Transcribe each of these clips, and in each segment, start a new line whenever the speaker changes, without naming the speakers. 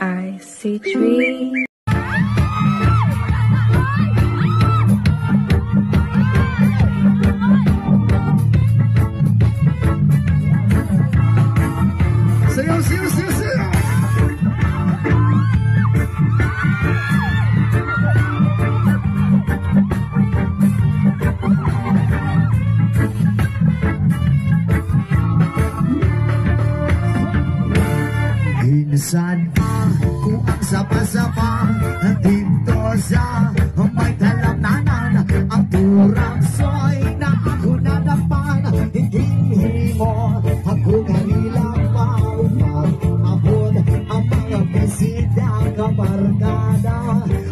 I see trees.
Sayaw, sayaw, sayaw, sayaw. Insan pa kung ang sapa-sapa dito sa may talamnanan ang turang soy na ako nadapan. Hindi mo ako kanilang maupag-abot ang mga bisita kabarkada.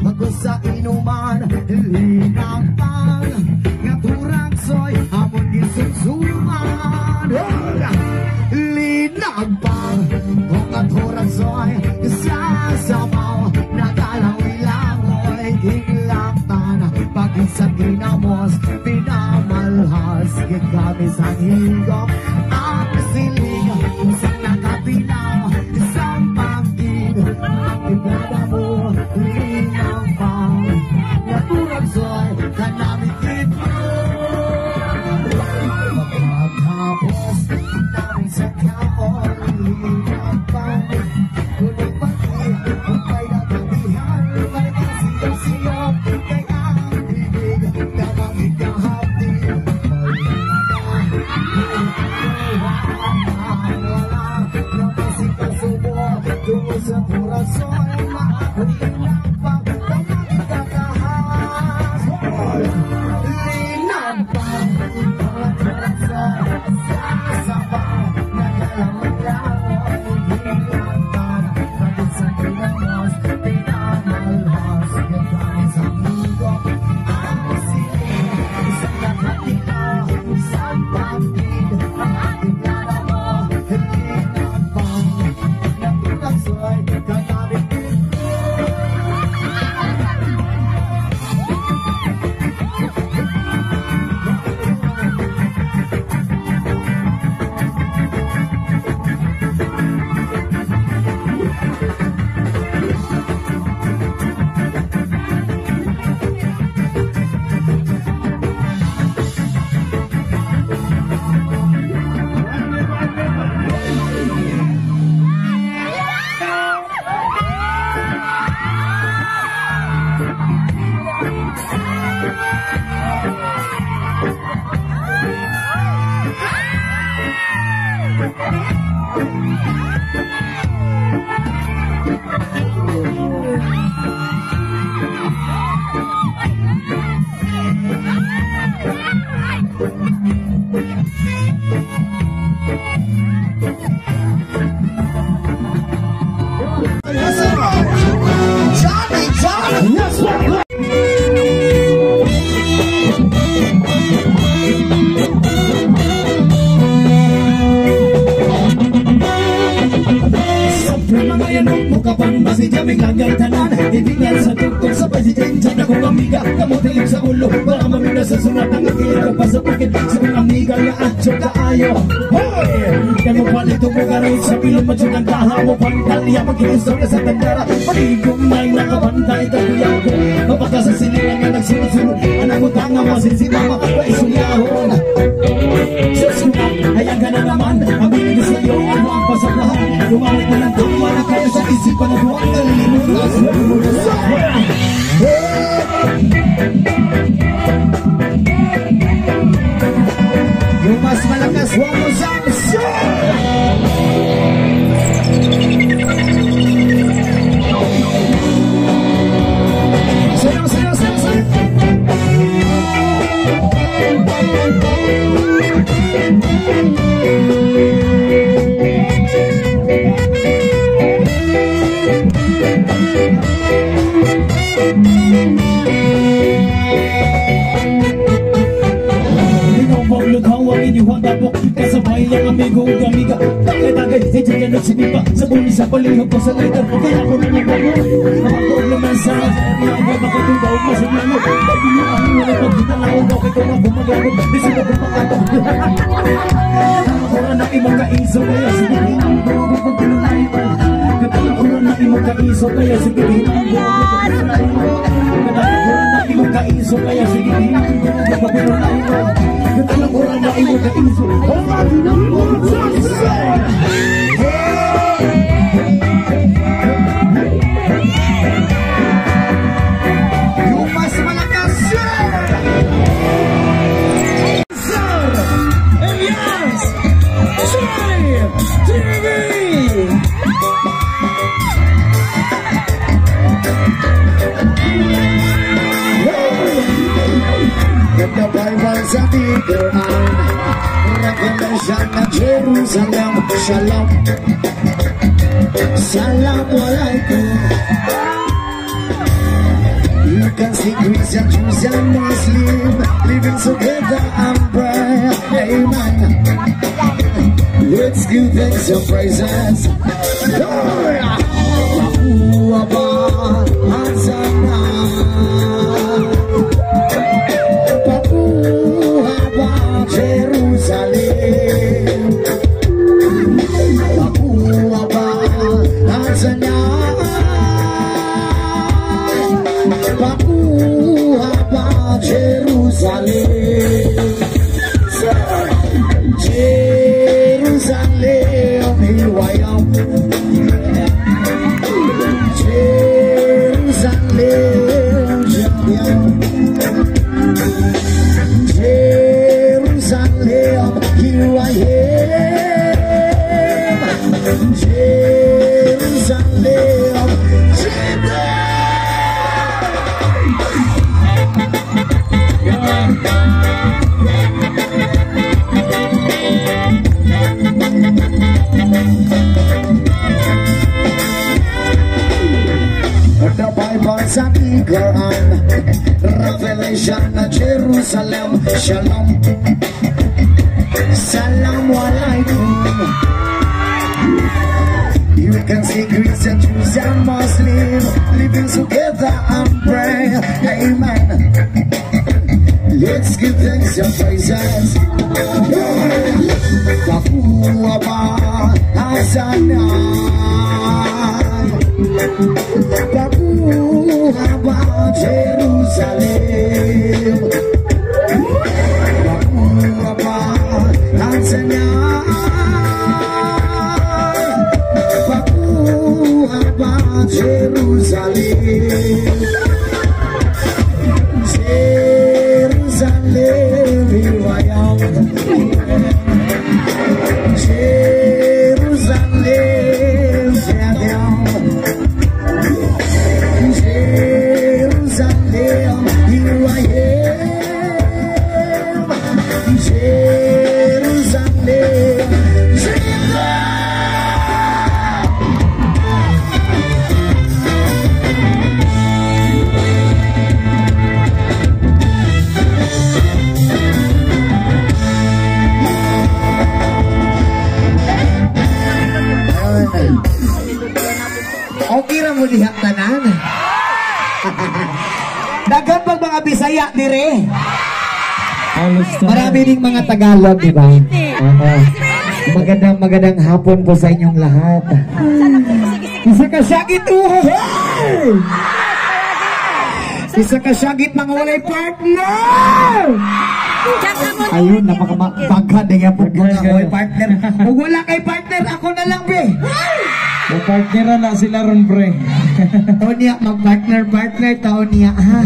Ako sa inuman linapang nga turang soy amon gisunsuman. Linapang at horazoy sasabaw nagalaw-ilawoy hinglaktan pagin sa ginamos pinamalhas kami sa hingop ang siling isang nakapinaw isang pangkin ibada mo linang pang naturazoy kanamit ito magkakapos namin sa kaon linang pang kulit pati ang kaya kabihan may kasiyap-siyap kay ang bibig namang ikahati wala naman si kasubo tungo sa purasoy maakulilang pang namang ikakahas linang pang mga purasoy sasabaw nagalaw-law hinglaktan pagin sa ginamos pinamalhas kami sa hingop ang siling isang nakatilaw isang pangkin ang ating plano mo linang pang naturasoy kanamit ito. Masih jaming langgar tanan Ibingan sa tuktok sabay si Jenjan Ako amiga, kamutin sa ulo Baka mamina sa sunat ang akira Pa sa bukid, sa mga amiga nga atyo kaayo Hoy! Kano palito mo karoon sa pilong Madsyo ng kaha mo pantalya Mag-iistorya sa tandara Paligong may nakabantay Takuya ko Mapaka sa sinilang nga nagsunod-sunod Anak mo tanga mo sinsimama Paisulyahon Susunod, hayang ka na naman Ang binigay sa iyo ang mga pasabahan Lumalik na lang tama na kaya sa isipan na buwan Nalimutas yung mas malakas one more time sayaw, sayaw, sayaw, sayaw Kasabay lang ang amigo o amiga. Tagay-tagay, di dyan at sinipa. Sa buni sa palihog ko sa lighter. Kaya ako na nagbago. Mga problema sa mga makatubaw masaglano. Pati yung aking wala pagkita lang ako. Bakit ko nga gumagano? Di sila kumakato. Ako na ibang kaiso. Kaya sige hinang ko kung pinulay mo. Katala ko na ibang kaiso. Kaya sige hinang ko kung pinulay mo. Katala ko na ibang kaiso. Kaya sige hinang ko kung pinulay mo. Katala ko na ibang kaiso. Yung mas malakas sir! Sir! Elias! Joy! TV! Ganda Bible sa Tigran, Revelation na Jerusalem, Shalom, Salam Alaikum. You can see Christian, Jews and Muslim living together and pray, amen. Let's give thanks and praises. Revelation na Jerusalem, Shalom, Salam Alaikum. You can see Christian, Jews and Muslim living together and pray, amen. Let's give thanks and praises. Bakuaba Hasanai, Bakuaba Jerusalem, Bakuaba Hasanai, Bakuaba Jerusalem. Jerusalem, here I am. Jerusalem, tear down. Jerusalem, here I am. Jerusalem, okay ra mo diha tanan. Dagan pag mga Bisaya dire. Marami ding mga Tagalog, di ba? Magandang hapon po sa inyong lahat. Isa ka syagit Isa ka syagit mga walay partner. Ayun, napakabaghan din yan po mga walay partner. Kung wala kay partner, ako na lang be.
Mag-partner na sila ron, pre.
Taon niya, mag-partner, taon niya, ha?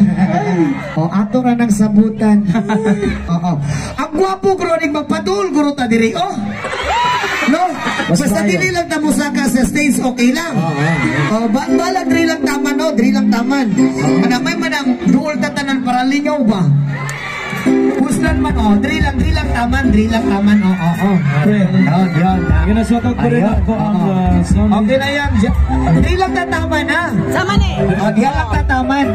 O, ato ra ng sabutan. Oo. Ang gwapo, Groning, magpatul, guro ta diri, oh. No? Basta dili lang ta musaka sa stage, okay lang. O, balag, diri lang taman, no? Diri lang taman. Manamay manang, duol tatanan para lingaw ba? Gusto man, oh, drill lang taman, oh. Yun.
Ginasutot ko rin ako ang sound.
Okay na yan, drill lang tataman, ha?
Sama ni.
Diyan lang tataman.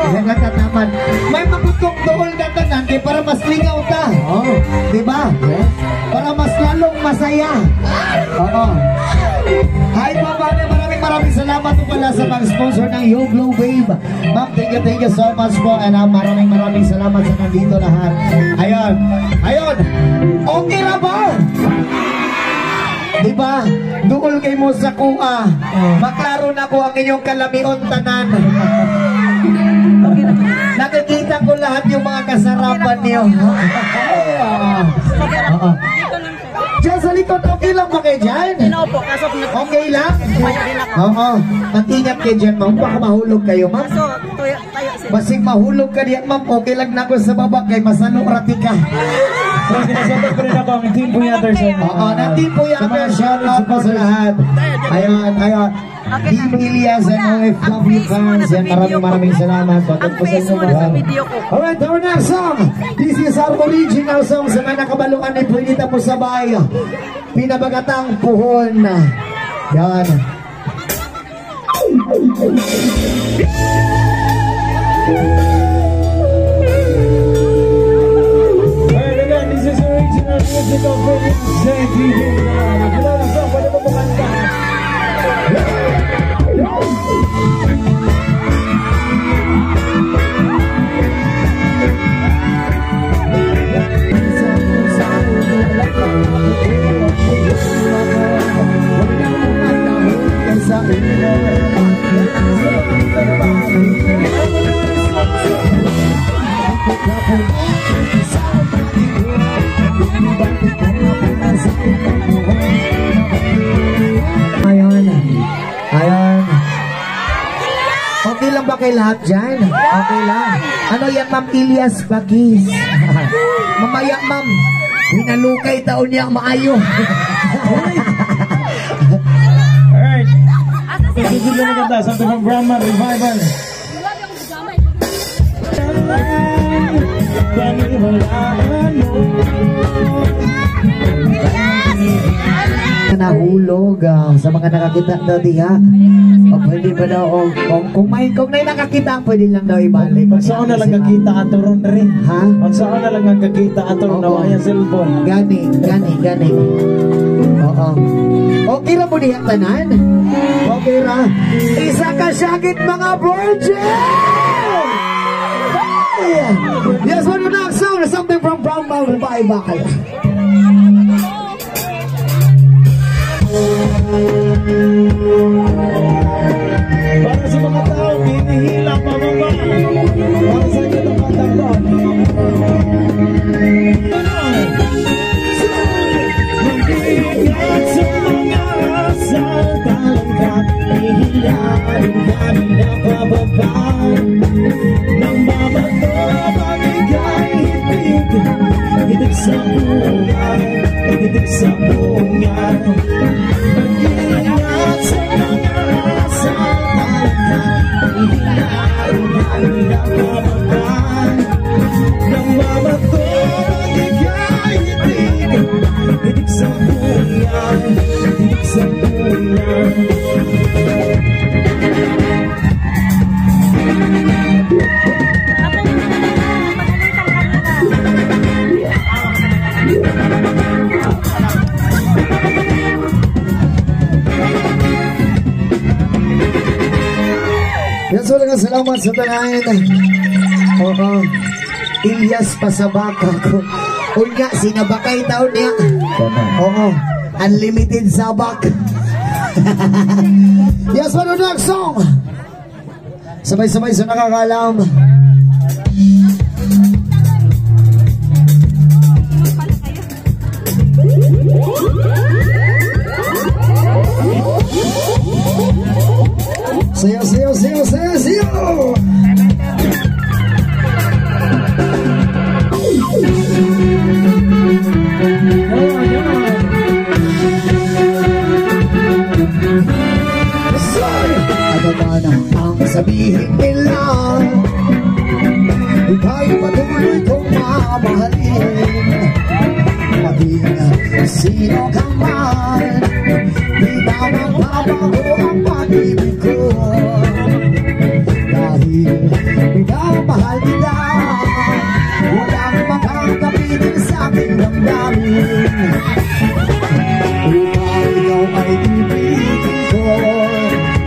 Diyan lang tataman. May maputong dool ka tanan, para mas lingaw ta. Diba? Para mas lalong masaya. Oo. Hi, maraming salamat po pala sa pag-sponsor ng Yo Glow Babe. Ma'am, thank you so much po. And maraming salamat sa nandito lahat. Ayun. Okay na ba? Diba? Duol kay mo sa kuha. Maklaro na ko ang inyong kalamion tanan. Nakikita ko lahat yung mga kasarapan niyo. Diyan sa likod, okay lang ba kayo dyan?
Opo, kaso
Okay lang? Oo. Mag-ingat kayo dyan, ma'am. Baka mahulog kayo, ma'am.
tayo
Basing mahulog ka diyan, ma'am. Okay lang na ako sa baba kay masano rati ka.
Pero ginasutot ko rin ako ang Team Puyater sa
Oo, na Team Puyater. Shout out po sa lahat. Ayun. Team Ilias and OFW fans. Yan, maraming salamat. Patag po sa inyo mga. Alright, our next song. This is our original song sa mga nakabaluan ni Pwedita po sabay. Pinabagatang Puhon. Yan.
Alright, again, this is original music of JP. Wala na song, pwede mo kumanta.
Ayun. Okay lang ba kay lahat dyan? Okay lang. Ano yan, Ma'am Ilias Bagis? Mamaya, Ma'am. Hinalukay taon niya maayo.
Alright. Susunod na kanta, something from Brahma Revival. Nahulog sa mga nakakita daw diha. O pwede ba daw kung may nakakita pwede lang daw ibalik. Pag saan na lang kakita ka turon rin.
Ha?
Pag saan na lang kakita ka turon na yung cellphone.
Gani. Oo. Okay ra mo diha tanan? Okay ra. Isa ka syagit mga virgin! Yes, one more next song. Something from Brown Mountain Revival.
Para sa mga tao, hinihila pababa. Para sa inyo ng matanda. Mag-iingat sa mga asal talangkat, hihilain kami na pababa. Nang mabato, magigay hitig sa bunga, hitig sa bunga. Mag-iingat sa mga asal talangkat, hihilain kami na pababa. Nang mabato, magigay hitig sa bunga, hitig sa bunga.
Yan, so lang salamat sa tanan. Oo. Ilias pasabaka ko. Unya, sinabakay taon niya. Oo. Unlimited sabak. Yes, ano next song? Sabay-sabay sa nakakalam. Sayo, sayo, sayo, sayo, sayo! Ano man ang sabihin nila, ika'y patuloy kong mahal.
mamahalin. Maging sino ka man, di na magbabago ang pag-ibig ko. Dahil minamahal kita, walang makakapitin sa aking damdamin. Upang ikaw ay ibigin ko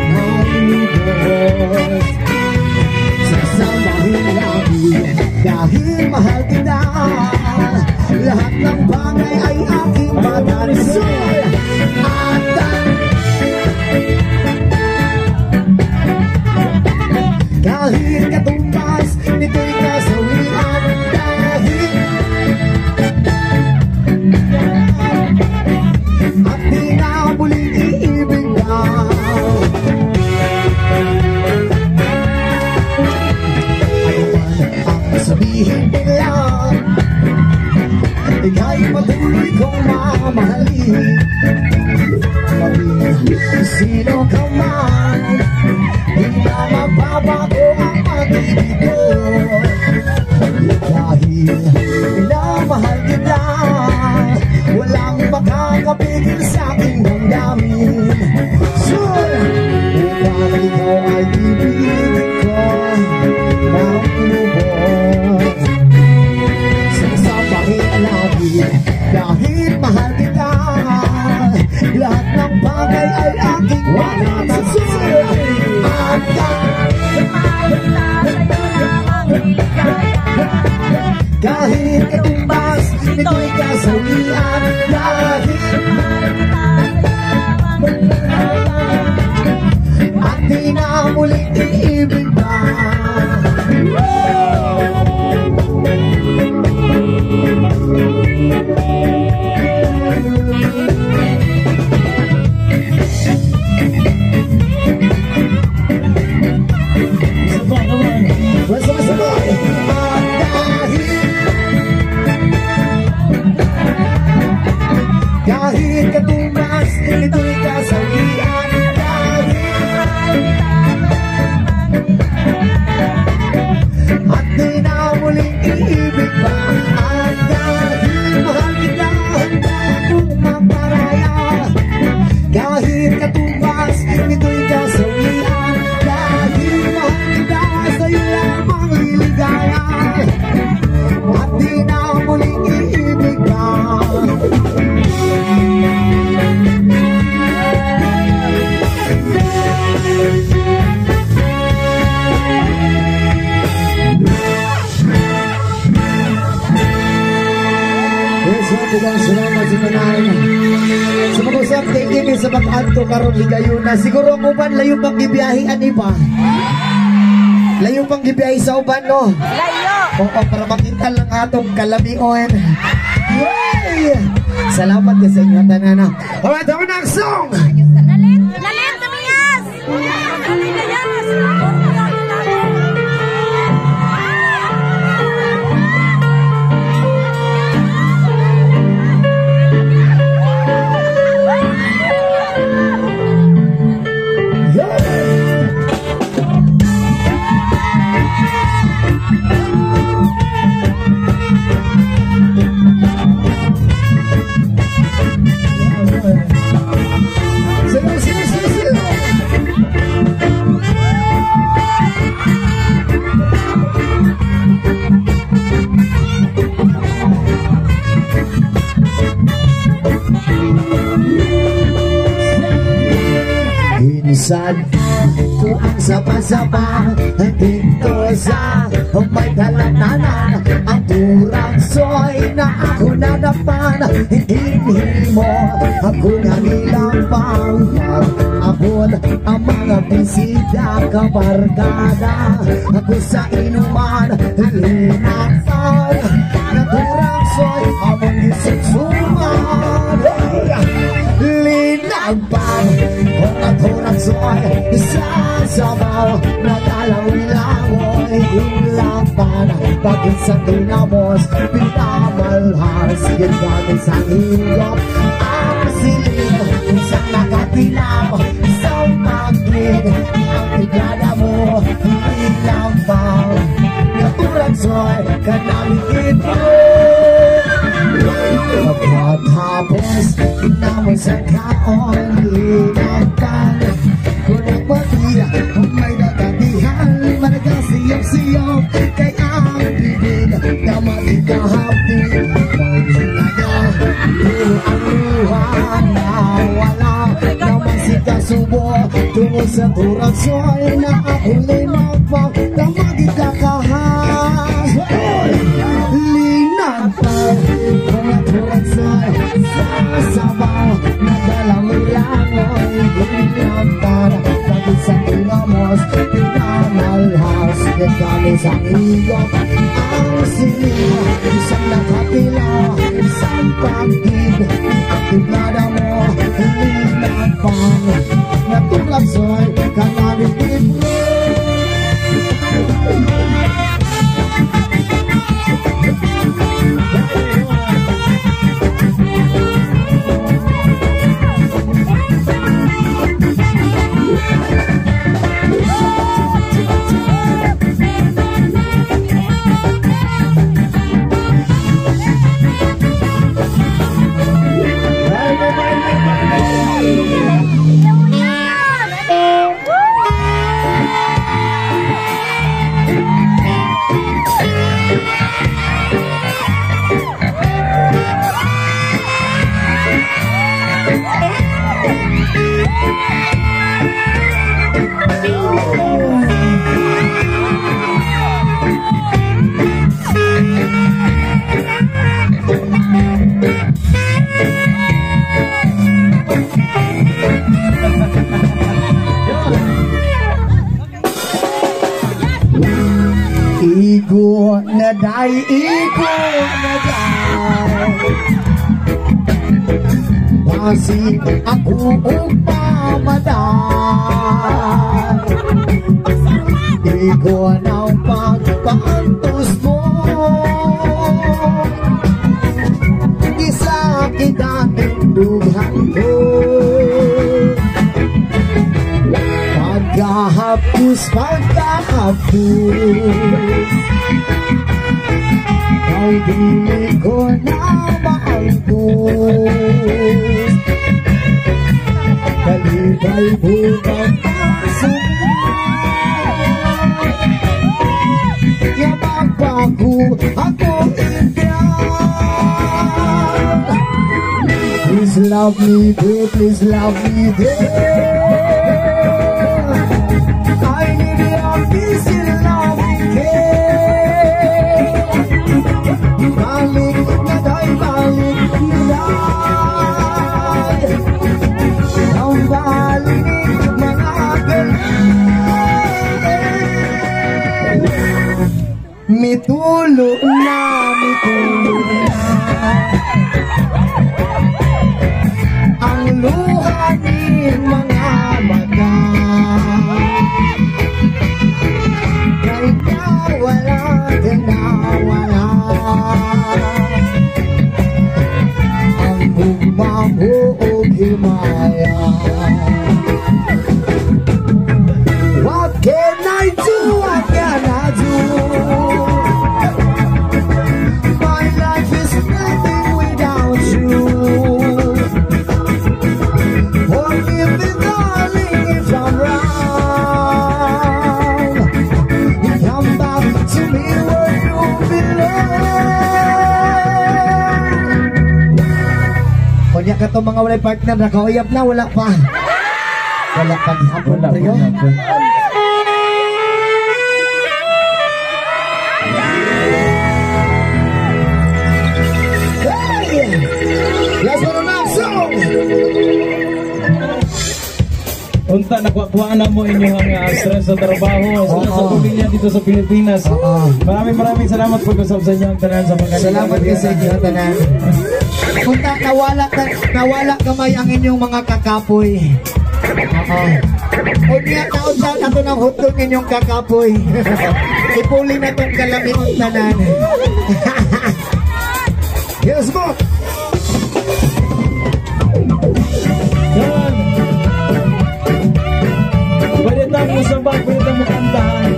ng lubos, sasamahin natin dahil mahal kita. Lahat ng bagay ay aking matanisol. At kahit katumbas nito'y kasawian, dahil at di na muling iibig ka. Ano man ang sabihin nila, ika'y patuloy kong mamahalin. Maging sino ka man, di na magbabago ang pag-ibig ko. Dahil minamahal kita, walang makakapigil sa aking damdamin. So, upang ikaw ay ibigin ko ng lubos, sasamahin natin dahil mahal kita. Lahat ng bagay ay aking matatanggol. At kahit katumbas nito'y kasawian, dahil at di na muling iibig ka. Kahit katumbas nito'y kasawian, at di na muling iibig pa. At dahil mahal kita, handa kong magparaya. Kahit katumbas nito'y kasawian, dahil mahal kita, sa'yo lamang liligaya. At di na muling iibig pa. Bugang salamat sa nanay. Sa mag-usap, thank you sa pag-adto karon ligayo na. Siguro ang uban, layo pang gibiyahian iba. Layo pang gibiyahi sa uban, no? Layo! Oo, para makita lang atong kalamion. Yay! Salamat sa inyo, tanana. Alright, our next song!
Nalit! Nalit! Tumiyas! Nalit na yan!
Minsan ko ang sapa-sapa dito sa may kalatanan. Ang turang soy na ako nadapan, hindi mo ako nangilang pang abot ang mga bisita kabarkada. Ako sa inuman linakpan na turang soy among isugsuman. Linakpan ang turang soy sa sabaw na dalaw-lawoy. Linakpan bakit sa tinamos pinamalhas ginagamit sa hilop ang siling isang nakatilam sa maglig ang tiglada mo. Linakpan ang turang soy kanamit ito. mo sa kaon Hinagpan kung nagpatira kung may natatihan Managasiyop-siyop kay ang bibig na matikahapdi Pagkaya ang luha na wala naman si kasubo tungo sa turaksoy na akong linagpang na magkakahas Linagpang kung ang turaksoy sa sabaw na dalang-langoy Linagpang pati sa tinamos pinamalhas Nagkamis ang iyong ang siya Isang nakapila, isang pagdib Ang tiblada mo, linagpang Natulad sa'y kanalipid mo Igo na day, igo na day Basi ako upamaday Igo na ang pagpantos mo Isa kita tindugan ko Pagkahapos Ay di ko na maangkos Kalibay bukas pasok Yabang bago ako intiyan Please love me dear, please love me dear I need your peace and loving care Balik na tayo, balik nilay Ang balik mga galing Mitulo na, mitulo na Ang luha ni mga mata What can I do? What can I do? My life is nothing without you. Forgive me, darling, if I'm wrong. Come back to me where you belong. Kanya ka to mga walay partner, nakauyap na, wala pa. Wala pa hapon, Rio. Hey! Last one na song!
Unta, nakuha na mo inyong stress sa trabaho sa pamilya dito sa Pilipinas. Maraming salamat po sa inyo ang tanan sa mga
salamat kayo sa inyo ang tanan. Unta, nawala kamay ang inyong mga kakapoy. O niya naunta na ito ng hutong inyong kakapoy. Ipuli na itong kalamin ang tanan. Yes, mo!
Yan! Pwede tayo sabay, pwede tayo kantahan.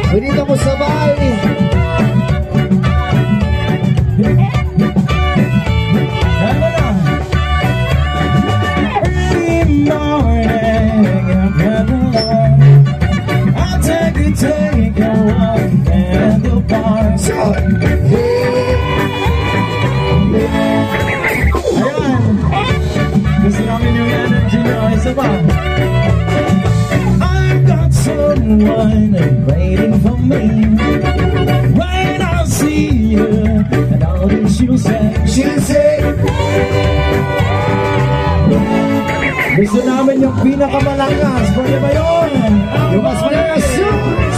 Pwede tayo sabay. she'll say.
Gusto namin yung pinakamalakas. Pwede ba yun? Yung mas malakas.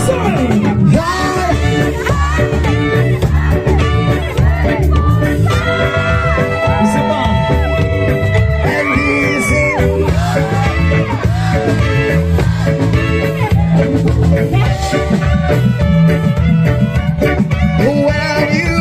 Sorry! Isa pa.
And easy. When you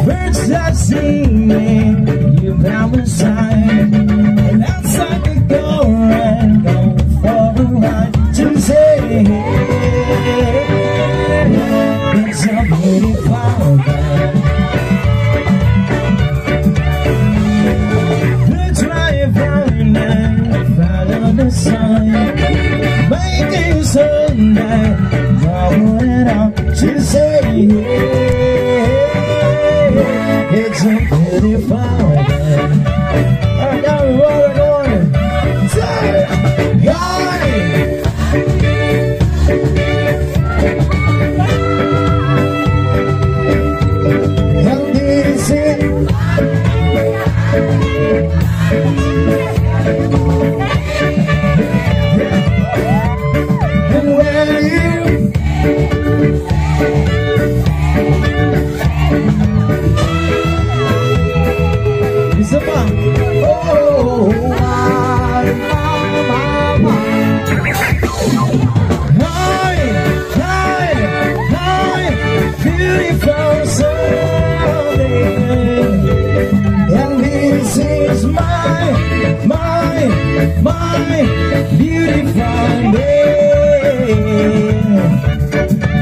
Birds that singing, you found a sign, and outside the door and go for a ride to say it's a beautiful day. The driver and follow the sign, making Sunday, follow it up to say it's a beautiful day. I got it going.
and easy. And when you
Isa pa.
oh, my,
Hi, beautiful Sunday.
and this
It's my beautiful day.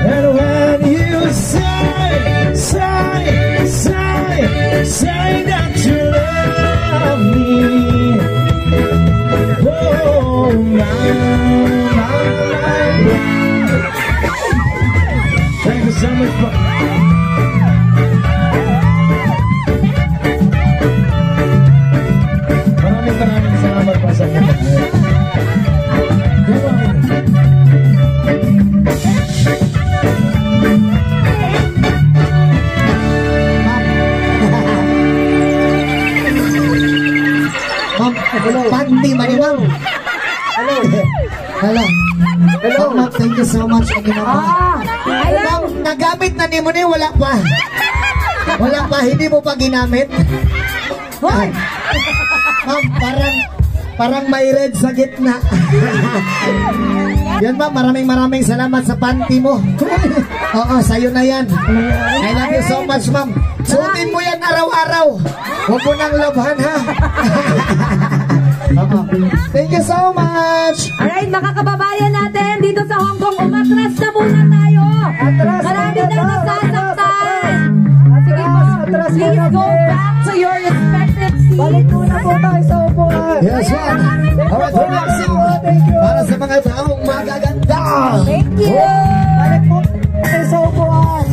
And when you say that you love me, oh my. Thank you so much for maraming salamat pa sa inyo.
Ma'am, panty man yun, ma'am. Hello. Hello. Hello. Ma'am, thank you so much. Ma'am, nagamit na ni mo ni wala pa. Wala pa, hindi mo pa ginamit. Hoy! Ma'am, parang may red sa gitna. Yan ma'am, maraming salamat sa panty mo. Oo, sa'yo na yan. I love you so much ma'am. Suotin mo yan araw-araw. Huwag mo nang labhan ha. Thank you so much.
Alright, mga kababayan natin dito sa Hong Kong, umatras na muna tayo. Marami na nasasaktan. Sige po, please go back to your respective seats. Balik muna po tayo sa upuan.
Yes ma'am. Alright, relaxing. Para sa mga taong magaganda.
Thank you.
Balik po tayo sa upuan.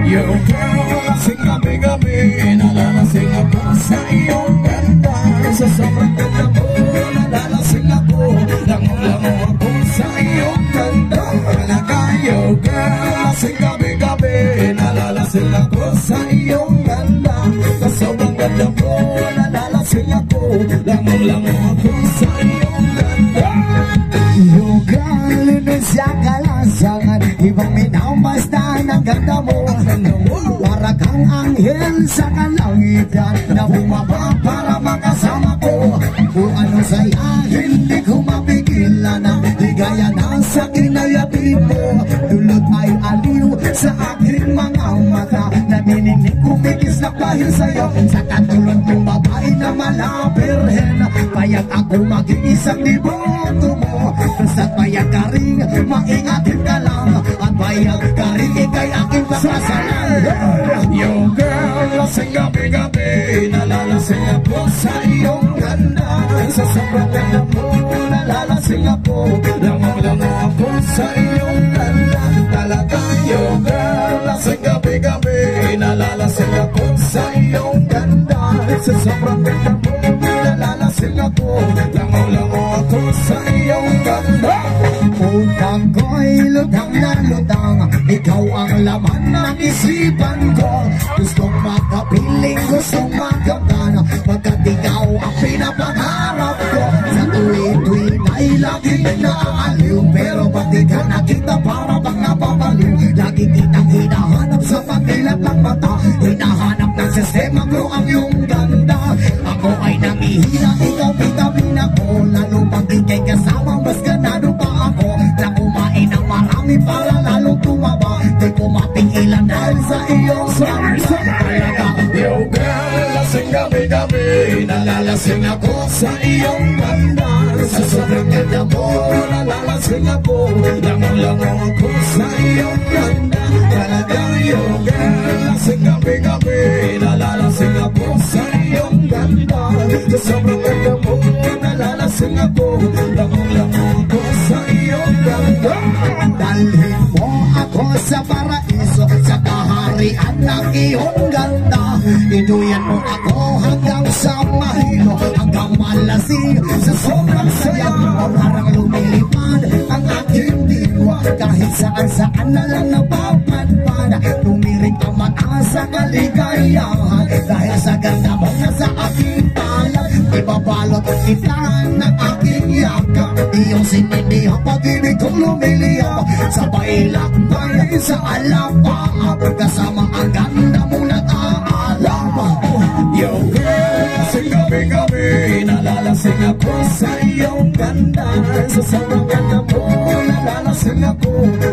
Yung lasing gabi-gabi, nalalasing ako sa iyong ganda. Sa sobrang ganda mo, nalalasing ako, lango-lango ako sa iyong ganda. Nakayo ka, lasing gabi-gabi, nalalasing ako sa iyong ganda. Sa sobrang ganda mo, nalalasing ako, lango-lango ako sa iyong ganda.
Yung kalinis sa kalasangan, ibang minamasta ng ganda mo. Para kang anghel sa kalangitan na bumaba para makasama ko. Kung ano sa'ya, hindi ko mapigilan ang ligaya na sa kinayatid mo. Dulot ay aliw sa aking mga mata, nanininig kumikis na dahil sa'yo. Sa katulad kong babae na malapirhen, payag ako maging isang liboto mo. Basta't payag ka rin, maingatin ka lang. sasalan.
Yung girl, lasing gabi-gabi, nalalasing ako sa iyong ganda. Sa sobrang ganda mo, nalalasing ako, lango-lango ako sa iyong ganda. Talaga yung girl, lasing gabi-gabi, nalalasing ako sa iyong ganda. Sa sobrang ganda mo, nalalasing ako, lango-lango ako sa iyong ganda.
Utang ko'y lutang na lutang, ikaw ang laman ng isipan ko. Gustong makapiling, gustong magkamtan, pagkat ikaw ang pinapangarap ko. Sa tuwi-tuwi na'y laging naaaliw, pero pag di ka nakita para bang napapaliw. Lagi kitang hinahanap sa pagkilat ng mata, hinahanap ng sistema ko ang iyong ganda. Ako ay nangihina, ikaw vitamin ako, lalo pag ikay kasama mas ganado pa ako. Na kumain ng marami para lalong tumaba, di ko mapigilan dahil sa iyong sarsa.
Yo girl, lasing gabi-gabi, nalalasing ako sa iyong ganda. Sa sobrang ganda mo, nalalasing ako, lango-lango ako sa iyong ganda. Talagang yo girl, lasing gabi-gabi, nalalasing ako sa iyong ganda. Sa sobrang ganda mo, nalalasing ako, lango-lango ako sa iyong ganda.
Dalhin mo ako sa paraiso, sa kaharian ng iyong ganda. Inuyan mo ako hanggang sa mahilo, hanggang malasing sa sobrang saya. Parang lumilipad ang aking diwa, kahit saan-saan na lang napapadpad. Tumirik ang mata sa kaligayahan, dahil sa ganda mo nasa aking palad. Ibabalot kita ng aking yakap, iyong sinindihan pag-ibig kong lumiliyap. Sabay lakbay sa alapaap, kasama ang ganda mo nag-aalam.
Yo girl, lasing gabi-gabi, nalalasing ako sa iyong ganda. Sa sobrang ganda mo, nalalasing ako,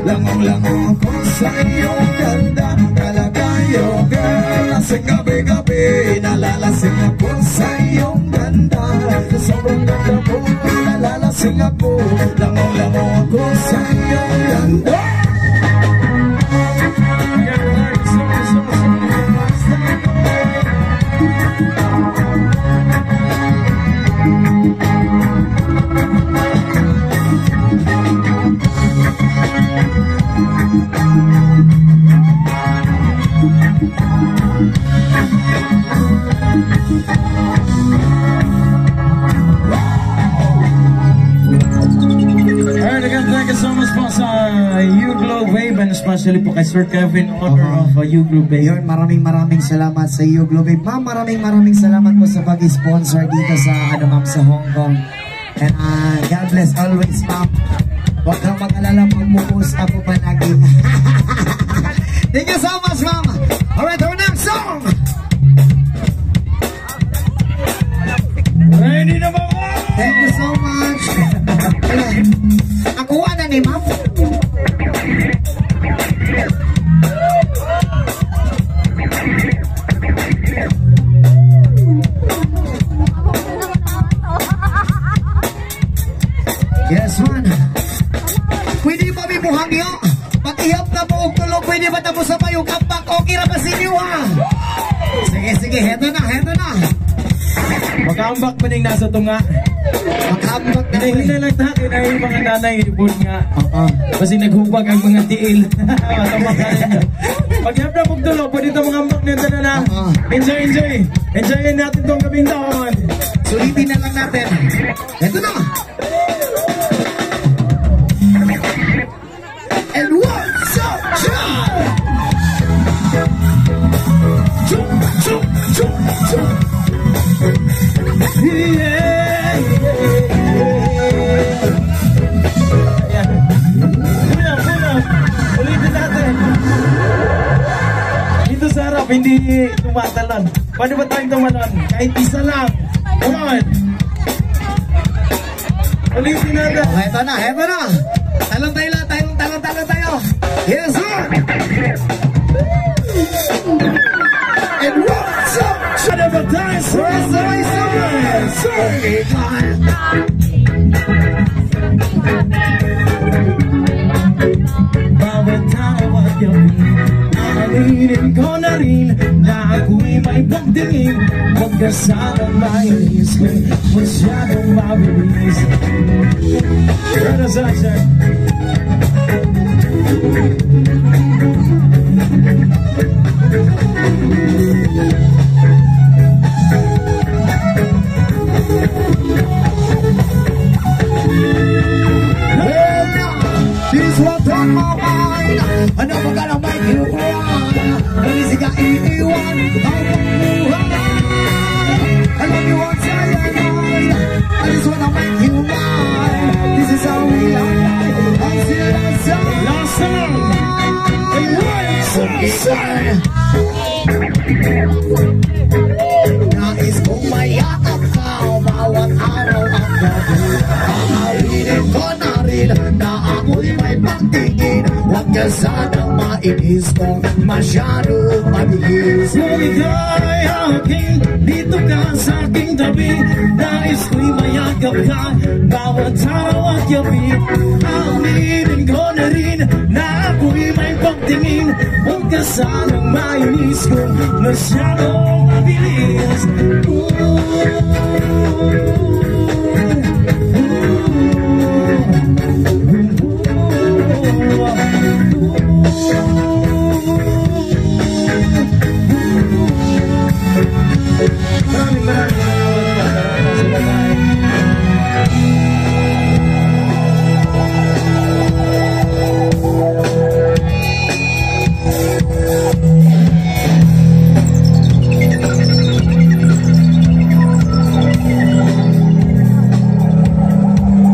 lango-lango ako sa iyong ganda. Talaga yo girl, lasing gabi-gabi, nalalasing ako sa iyong ganda. Sa sobrang ganda mo, nalalasing ako, lango-lango ako sa iyong ganda. Thank you so much po sa U-Globe Wave, and especially po kay Sir Kevin, owner of U-Globe Wave.
Yun, maraming salamat sa U-Globe. Ma'am, maraming salamat po sa pag-sponsor dito sa ma'am, sa Hong Kong. And God bless always, ma'am. Huwag kang mag-alala, magpupost ako palagi. Thank you so much, ma'am. Alright, our next song.
Ready na ba mo?
Thank you so much. Nakuha na ni ma'am. Yes, man. Pwede ba may buhangyo? Pag-ihap na po og tulog, pwede ba tapos sa payong kapak? Okay na ba sa inyo, ha? Sige, heto na.
Magkaambak pa ning nasa tunga.
Magkaambak na.
Hinahinay lang ta, kinay mga nanay, ibon nga.
Oo.
Kasi naghubag ang mga tiil. Pag-ihap na pong tulog, pwede ito mga ambak nito na na. Enjoy. Enjoyin natin itong gabing taon.
Sulitin na lang natin. Heto na. And what's up, John?
Yeah. Ulitin natin. Dito sa harap, hindi tumatalon. Paano ba tayong tumalon? Kahit isa lang. Come on. Ulitin natin.
Heto na. Talon tayo. Yes, sir. And what's up?
Shut up and dance. Bawat tawag yung Aminin ko na rin na ako'y may pagtingin. Huwag ka sanang mainis kung masyadong mabilis. Rana Sacha.
This what's on my mind. Ano ba ka lang may kinukuha? Kasi ka iiwan ang buhay. Alam niyo ang sayang. I just wanna make you mine. This is how we live. Ang sinasay.
Last time. Ay,
Sunsan. Nais kong mayakap ka bawat araw ang gabi. Pangawinin ko na rin na ako'y may pagtingin. Huwag ka sanang mainis kung masyadong mabilis.
kung ika'y aking, dito ka sa aking tabi. Nais ko'y mayakap ka bawat araw at gabi. Aminin ko na rin na ako'y may pagtingin. Huwag ka sanang mainis kung masyadong mabilis.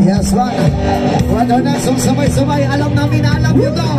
Yes, man. Wala na, so sabay-sabay. Alam namin na alam nyo to.